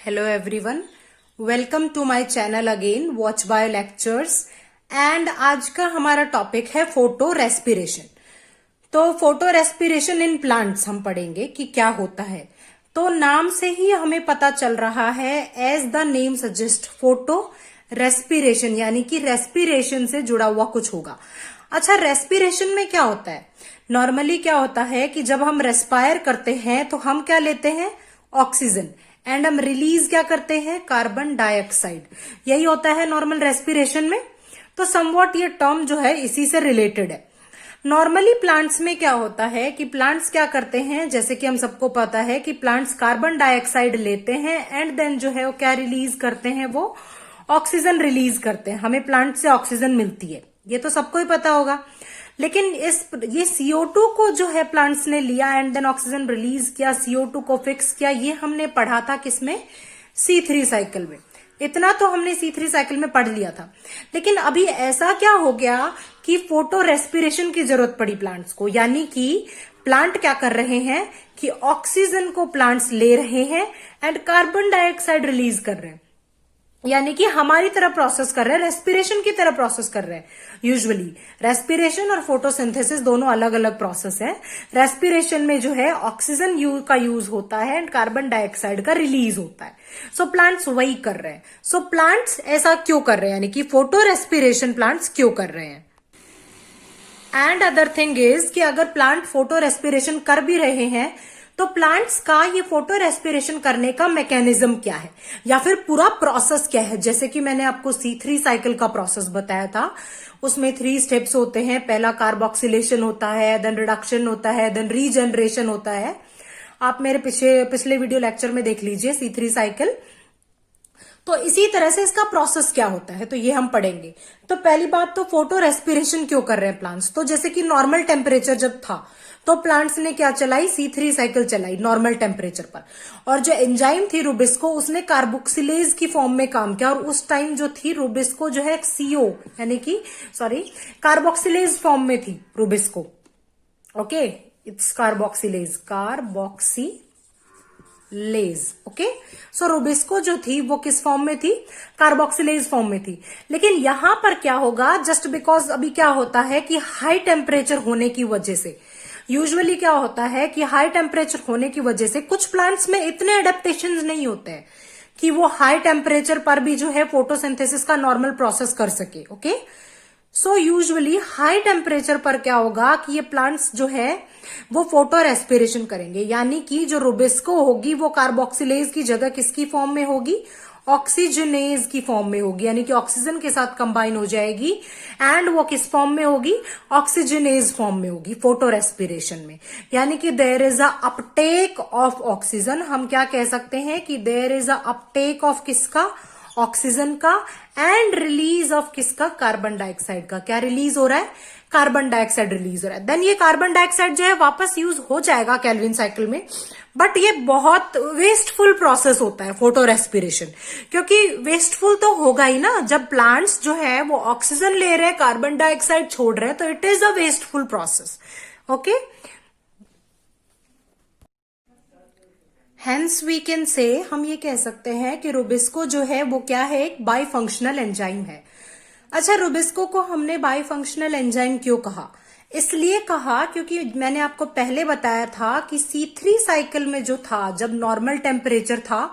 Hello everyone, welcome to my channel again, Watch Bio Lectures and आज का हमारा topic है फोटो रेस्पिरेशन। तो फोटो रेस्पिरेशन इन प्लांट्स हम पढ़ेंगे कि क्या होता है। तो नाम से ही हमें पता चल रहा है, as the name suggest, photorespiration यानी कि रेस्पिरेशन से जुड़ा हुआ कुछ होगा। अच्छा, रेस्पिरेशन में क्या होता है? नॉर्मली क्या होता है कि जब हम रेस्पायर करते हैं तो हम क्या लेते हैं? ऑक्सीजन, एंड हम रिलीज क्या करते हैं? Carbon dioxide. यही होता है नॉर्मल रेस्पिरेशन में। तो समवॉट ये टर्म जो है इसी से रिलेटेड है। नॉर्मली प्लांट्स में क्या होता है कि प्लांट्स क्या करते हैं, जैसे कि हम सबको पता है कि प्लांट्स कार्बन डाइऑक्साइड लेते हैं एंड देन जो है वो क्या रिलीज करते हैं? वो ऑक्सीजन रिलीज करते हैं। हमें प्लांट से ऑक्सीजन मिलती है, ये तो सबको ही पता होगा। लेकिन ये CO2 को जो है प्लांट्स ने लिया एंड देन ऑक्सीजन रिलीज किया, CO2 को फिक्स किया, ये हमने पढ़ा था किसमें? C3 साइकिल में। इतना तो हमने C3 साइकिल में पढ़ लिया था। लेकिन अभी ऐसा क्या हो गया कि फोटो रेस्पिरेशन की जरूरत पड़ी प्लांट्स को, यानी कि प्लांट क्या कर रहे हैं कि ऑक्सीजन को प्लांट्स ले रहे हैं एंड कार्बन डाइऑक्साइड रिलीज कर रहे हैं, यानी कि हमारी तरह प्रोसेस कर रहे हैं, रेस्पिरेशन की तरह प्रोसेस कर रहे हैं। यूजुअली रेस्पिरेशन और फोटोसिंथेसिस दोनों अलग अलग प्रोसेस है। रेस्पिरेशन में जो है ऑक्सीजन का यूज होता है एंड कार्बन डाइऑक्साइड का रिलीज होता है। सो प्लांट्स वही कर रहे हैं। सो प्लांट्स ऐसा क्यों कर रहे हैं, यानी कि फोटो रेस्पिरेशन प्लांट्स क्यों कर रहे हैं? एंड अदर थिंग इज कि अगर प्लांट फोटो रेस्पिरेशन कर भी रहे हैं तो प्लांट्स का ये फोटो रेस्पिरेशन करने का मैकेनिज्म क्या है, या फिर पूरा प्रोसेस क्या है। जैसे कि मैंने आपको C3 साइकिल का प्रोसेस बताया था, उसमें 3 स्टेप्स होते हैं। पहला कार्बोक्सिलेशन होता है, देन रिडक्शन होता है, देन रीजनरेशन होता है। आप मेरे पिछले वीडियो लेक्चर में देख लीजिए C3 साइकिल। तो इसी तरह से इसका प्रोसेस क्या होता है, तो ये हम पढ़ेंगे। तो पहली बात तो फोटो रेस्पिरेशन क्यों कर रहे हैं प्लांट्स? तो जैसे कि नॉर्मल टेम्परेचर जब था तो प्लांट्स ने क्या चलाई? C3 साइकिल चलाई नॉर्मल टेम्परेचर पर। और जो एंजाइम थी रुबिस्को, उसने कार्बोक्सिलेज की फॉर्म में काम किया। और उस टाइम जो थी रुबिस्को जो है CO यानी कि कार्बोक्सिलेज फॉर्म में थी Rubisco. Okay, it's carboxylase, okay. So Rubisco जो थी वो किस फॉर्म में थी? कार्बोक्सिलेज फॉर्म में थी। लेकिन यहां पर क्या होगा, जस्ट बिकॉज अभी क्या होता है कि हाई टेम्परेचर होने की वजह से, यूजुअली क्या होता है कि हाई टेम्परेचर होने की वजह से कुछ प्लांट्स में इतने एडेप्टेशंस नहीं होते हैं कि वो हाई टेम्परेचर पर भी जो है फोटोसिंथेसिस का नॉर्मल प्रोसेस कर सके। Okay, so usually high temperature पर क्या होगा कि ये प्लांट्स जो है वो फोटो रेस्पिरेशन करेंगे, यानी कि जो रुबिस्को होगी वो कार्बोक्सिलेज की जगह किसकी फॉर्म में होगी? ऑक्सीजनेज की फॉर्म में होगी, यानी कि ऑक्सीजन के साथ कंबाइन हो जाएगी एंड वो किस फॉर्म में होगी? ऑक्सीजनेज फॉर्म में होगी फोटो रेस्पिरेशन में। यानी कि there is a uptake of oxygen. हम क्या कह सकते हैं कि there is a uptake of किसका? ऑक्सीजन का, एंड रिलीज ऑफ किसका? कार्बन डाइऑक्साइड का। क्या रिलीज हो रहा है? कार्बन डाइऑक्साइड रिलीज हो रहा है। देन ये कार्बन डाइऑक्साइड जो है वापस यूज हो जाएगा केल्विन साइकिल में, बट ये बहुत वेस्टफुल प्रोसेस होता है फोटो रेस्पिरेशन। क्योंकि वेस्टफुल तो होगा ही ना, जब प्लांट्स जो है वो ऑक्सीजन ले रहे हैं, कार्बन डाइऑक्साइड छोड़ रहे हैं, तो it is a wasteful process. Okay, hence we can say, हम ये कह सकते हैं कि रुबिस्को जो है वो क्या है? एक बाई फंक्शनल एंजाइम है। अच्छा, रुबिस्को को हमने बाई फंक्शनल एंजाइम क्यों कहा? इसलिए कहा क्योंकि मैंने आपको पहले बताया था कि C3 साइकिल में जो था, जब नॉर्मल टेम्परेचर था,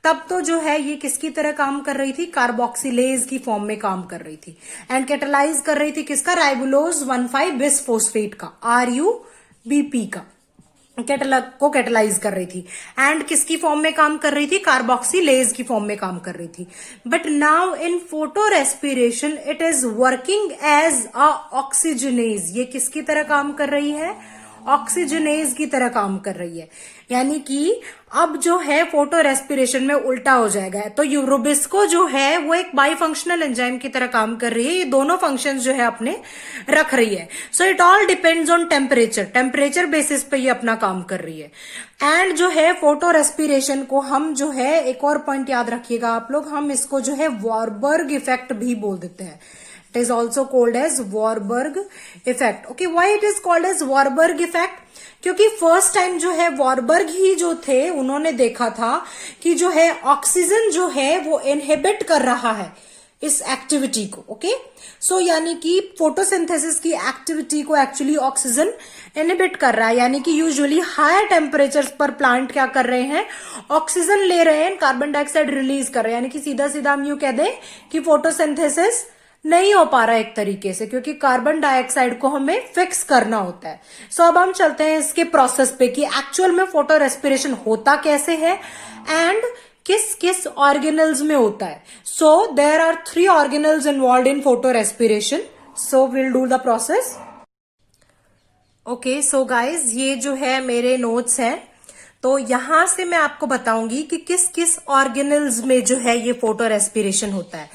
तब तो जो है ये किसकी तरह काम कर रही थी? कार्बोक्सिलेज की फॉर्म में काम कर रही थी एंड कैटालाइज कर रही थी किसका? राइबोलोज 1,5 बिसफोस्फेट का, RUBP का कैटालाइज कर रही थी एंड किसकी फॉर्म में काम कर रही थी? कार्बोक्सिलेज की फॉर्म में काम कर रही थी। But now in photorespiration it is working as a oxygenase. ये किसकी तरह काम कर रही है? ऑक्सीजनेज की तरह काम कर रही है। यानी कि अब जो है फोटो रेस्पिरेशन में उल्टा हो जाएगा। तो रुबिस्को जो है वो एक बाई फंक्शनल एंजाइम की तरह काम कर रही है। ये दोनों फंक्शंस जो है अपने रख रही है। So it all depends on temperature basis पे ये अपना काम कर रही है। एंड जो है फोटो रेस्पिरेशन को हम जो है, एक और पॉइंट याद रखिएगा आप लोग, हम इसको जो है वार्बर्ग इफेक्ट भी बोल देते हैं। It is also called as Warburg effect. Okay, why it is called as Warburg effect? क्योंकि फर्स्ट टाइम जो है वॉरबर्ग ही जो थे उन्होंने देखा था कि जो है ऑक्सीजन जो है वो इनहिबिट कर रहा है इस एक्टिविटी को. ओके, सो यानी कि फोटोसिंथेसिस की एक्टिविटी को एक्चुअली ऑक्सीजन इनहिबिट कर रहा है. यानी कि यूजुअली हायर टेम्परेचर पर प्लांट क्या कर रहे हैं, ऑक्सीजन ले रहे हैं, कार्बन डाइऑक्साइड रिलीज कर रहे हैं. यानी कि सीधा सीधा हम यूं कह दें कि फोटोसिंथेसिस नहीं हो पा रहा है एक तरीके से, क्योंकि कार्बन डाइऑक्साइड को हमें फिक्स करना होता है. सो अब हम चलते हैं इसके प्रोसेस पे कि एक्चुअल में फोटो रेस्पिरेशन होता कैसे है एंड किस किस ऑर्गेनल्स में होता है. So there are 3 organelles involve in photorespiration. So will do the process. Okay, so guys ये जो है मेरे नोट्स हैं, तो यहां से मैं आपको बताऊंगी कि किस किस ऑर्गेनल्स में जो है ये फोटो रेस्पिरेशन होता है.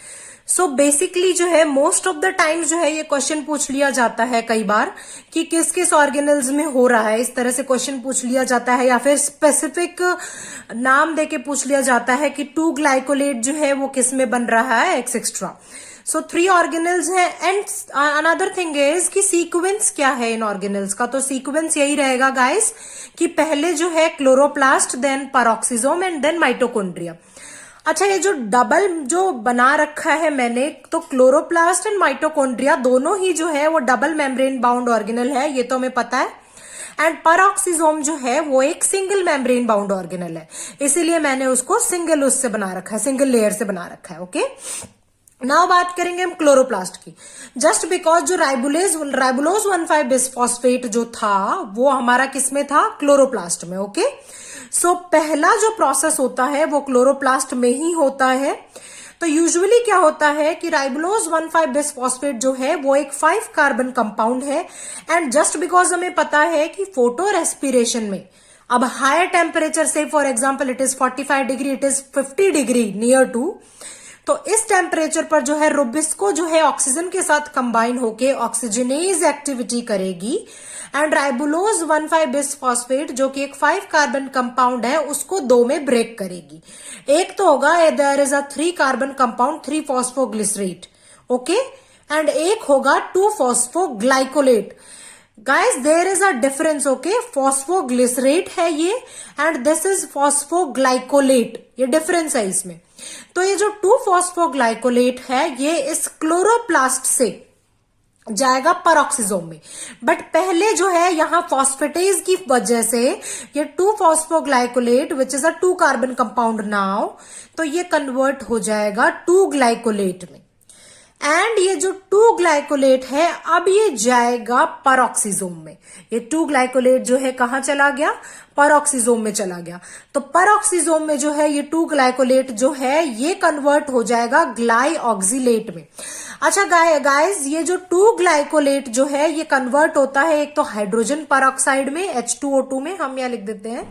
सो बेसिकली जो है मोस्ट ऑफ द टाइम्स जो है ये क्वेश्चन पूछ लिया जाता है कई बार कि किस किस ऑर्गेनल्स में हो रहा है. इस तरह से क्वेश्चन पूछ लिया जाता है या फिर स्पेसिफिक नाम देके पूछ लिया जाता है कि 2 ग्लाइकोलेट जो है वो किस में बन रहा है एक्सेट्रा. सो 3 ऑर्गेनल्स है. एंड अनदर थिंग इज कि सीक्वेंस क्या है इन ऑर्गेनल्स का. तो सीक्वेंस यही रहेगा गाइस कि पहले जो है chloroplast, then peroxisome and then mitochondria. अच्छा, ये जो डबल जो बना रखा है मैंने, तो क्लोरोप्लास्ट एंड माइटोकॉन्ड्रिया दोनों ही जो है वो डबल मेम्ब्रेन बाउंड ऑर्गेनल है, ये तो हमें पता है. एंड पैरोक्सिसोम जो है वो एक सिंगल मेम्ब्रेन बाउंड ऑर्गेनल है, इसीलिए मैंने उसको सिंगल उससे बना रखा है, सिंगल लेयर से बना रखा है. ओके, नाउ बात करेंगे हम क्लोरोप्लास्ट की. जस्ट बिकॉज जो राइबुलोज 1,5 बिसफॉस्फेट जो था वो हमारा किसमें था, क्लोरोप्लास्ट में. ओके, सो पहला जो प्रोसेस होता है वो क्लोरोप्लास्ट में ही होता है. तो यूजुअली क्या होता है कि राइबुलोज 1,5 बिसफॉस्फेट जो है वो एक 5 कार्बन कंपाउंड है. एंड जस्ट बिकॉज हमें पता है कि फोटो रेस्पिरेशन में अब हायर टेम्परेचर से, for example it is 45 degree, it is 50 degree near to, तो इस टेम्परेचर पर जो है रुबिस्को जो है ऑक्सीजन के साथ कंबाइन होके ऑक्सीजनेज एक्टिविटी करेगी एंड राइबुलोज 1,5 बिसफॉस्फेट जो कि एक 5 कार्बन कंपाउंड है उसको 2 में ब्रेक करेगी. एक तो होगा there is a 3 carbon compound 3 phosphoglycerate. Okay, and एक होगा 2 phosphoglycolate. Guys there is a difference. Okay, phosphoglycerate है ये एंड दिस इज फॉस्फोग्लाइकोलेट, ये डिफरेंस है इसमें. तो ये जो 2 फॉस्फोग्लाइकोलेट है ये इस क्लोरोप्लास्ट से जाएगा पैरोक्सिसोम में. बट पहले जो है यहां फॉस्फेटेज की वजह से ये 2 phosphoglycolate which is a 2 carbon compound now, तो ये कन्वर्ट हो जाएगा 2 ग्लाइकोलेट में. एंड ये जो 2 ग्लाइकोलेट है अब ये जाएगा पैरोक्सिसोम में. ये 2 ग्लाइकोलेट जो है कहां चला गया, पैरोक्सिसोम में चला गया. तो पैरोक्सिसोम में जो है ये 2 ग्लाइकोलेट जो है ये कन्वर्ट हो जाएगा ग्लाइऑक्सिलेट में. अच्छा गाइस, ये जो 2 ग्लाइकोलेट जो है ये कन्वर्ट होता है एक तो हाइड्रोजन पेरोक्साइड में H2O2 में, हम यहां लिख देते हैं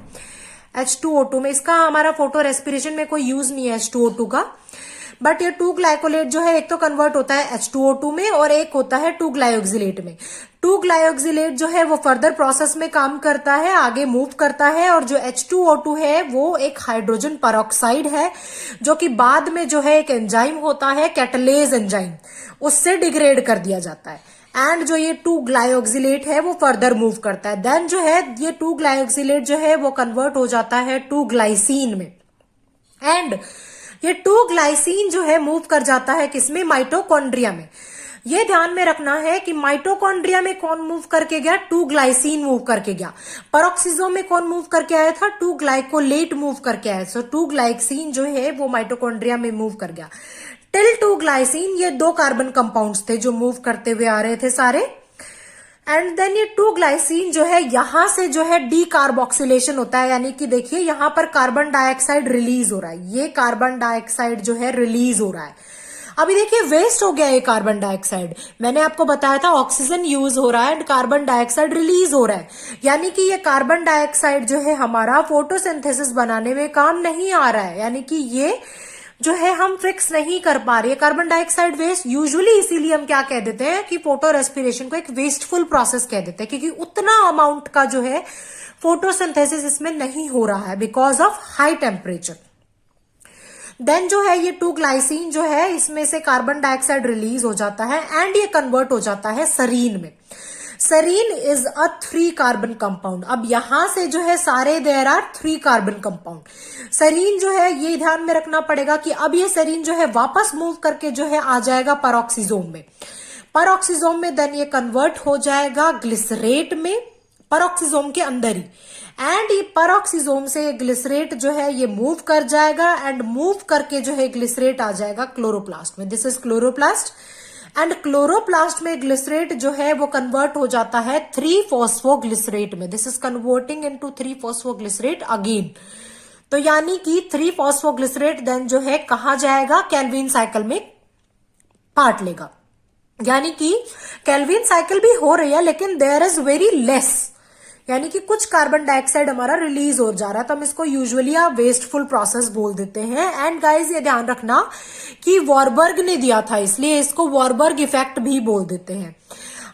H2O2 में. इसका हमारा फोटो रेस्पिरेशन में कोई यूज नहीं है H2O2 का. बट ये 2 ग्लाइकोलेट जो है एक तो कन्वर्ट होता है H2O2 में और एक होता है 2 ग्लाइऑक्सिलेट में. 2 ग्लाइऑक्सिलेट जो है वो फर्दर प्रोसेस में काम करता है, आगे मूव करता है. और जो H2O2 है वो एक हाइड्रोजन पेरोक्साइड है जो कि बाद में जो है एक एंजाइम होता है कैटलेज एंजाइम, उससे डिग्रेड कर दिया जाता है. एंड जो ये 2 ग्लाइऑक्सिलेट है वो फर्दर मूव करता है. देन जो है ये 2 ग्लाइऑक्सिलेट जो है वो कन्वर्ट हो जाता है 2 ग्लाइसिन में. एंड ये 2 ग्लाइसिन जो है मूव कर जाता है किसमें, माइटोकॉन्ड्रिया में. ये ध्यान में रखना है कि माइटोकॉन्ड्रिया में कौन मूव करके गया, 2 ग्लाइसिन मूव करके गया. पैरोक्सिसोम में कौन मूव करके आया था, 2 ग्लाइकोलेट मूव करके आया. सो 2 ग्लाइसिन जो है वो माइटोकॉन्ड्रिया में मूव कर गया. टिल 2 ग्लाइसिन ये 2 कार्बन कंपाउंड्स थे जो मूव करते हुए आ रहे थे सारे. एंड देन ये 2 ग्लाइसिन जो है यहां से जो है डीकार्बोक्सिलेशन होता है. यानी कि देखिए यहां पर कार्बन डाइऑक्साइड रिलीज हो रहा है, ये कार्बन डाइऑक्साइड जो है रिलीज हो रहा है. अभी देखिए वेस्ट हो गया ये कार्बन डाइऑक्साइड. मैंने आपको बताया था ऑक्सीजन यूज हो रहा है एंड कार्बन डाइऑक्साइड रिलीज हो रहा है. यानी कि ये कार्बन डाइऑक्साइड जो है हमारा फोटोसिंथेसिस बनाने में काम नहीं आ रहा है. यानी कि ये जो है हम फिक्स नहीं कर पा रहे. कार्बन डाइऑक्साइड वेस्ट यूजुअली इसीलिए हम क्या कह देते हैं कि फोटो रेस्पिरेशन को एक वेस्टफुल प्रोसेस कह देते हैं, क्योंकि उतना अमाउंट का जो है फोटोसिंथेसिस इसमें नहीं हो रहा है because of high temperature. Then जो है ये 2 ग्लाइसिन जो है इसमें से कार्बन डाइऑक्साइड रिलीज हो जाता है एंड ये कन्वर्ट हो जाता है सेरीन में। Serine is a 3 carbon compound. अब यहां से जो है सारे there are 3 carbon compound. Serine जो है ये ध्यान में रखना पड़ेगा कि अब ये सेरीन जो है वापस मूव करके जो है आ जाएगा परऑक्सीजोम में। परऑक्सीजोम में देन ये कन्वर्ट हो जाएगा ग्लिसरेट में, परऑक्सीजोम के अंदर ही। एंड ये परऑक्सीजोम से ग्लिसरेट जो है ये मूव कर जाएगा एंड मूव करके जो है ग्लिसरेट आ जाएगा क्लोरोप्लास्ट में। This is chloroplast and chloroplast में ग्लिसरेट जो है वो कन्वर्ट हो जाता है 3-फॉस्फोग्लिसरेट में। This is converting into three phosphoglycerate again. तो यानी कि 3-फॉस्फोग्लिसरेट देन जो है कहा जाएगा केल्विन साइकिल में पार्ट लेगा। यानी कि केल्विन साइकिल भी हो रही है लेकिन देयर इज वेरी लेस, यानी कि कुछ कार्बन डाइऑक्साइड हमारा रिलीज हो जा रहा है। तो हम इसको यूजुअली आप वेस्टफुल प्रोसेस बोल देते हैं। एंड गाइस ये ध्यान रखना कि वॉरबर्ग ने दिया था इसलिए इसको वॉरबर्ग इफेक्ट भी बोल देते हैं।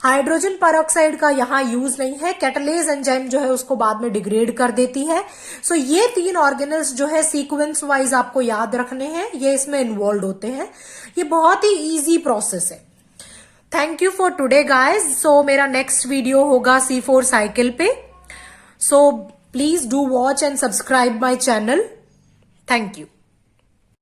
हाइड्रोजन पेरोक्साइड का यहाँ यूज नहीं है, कैटलेज एंजाइम जो है उसको बाद में डिग्रेड कर देती है। सो ये 3 ऑर्गेनल्स जो है सीक्वेंस वाइज आपको याद रखने हैं, ये इसमें इन्वॉल्व होते हैं। ये बहुत ही इजी प्रोसेस है। Thank you for today guys. So मेरा नेक्स्ट वीडियो होगा C4 साइकिल पे। So please do watch and subscribe my channel. Thank you.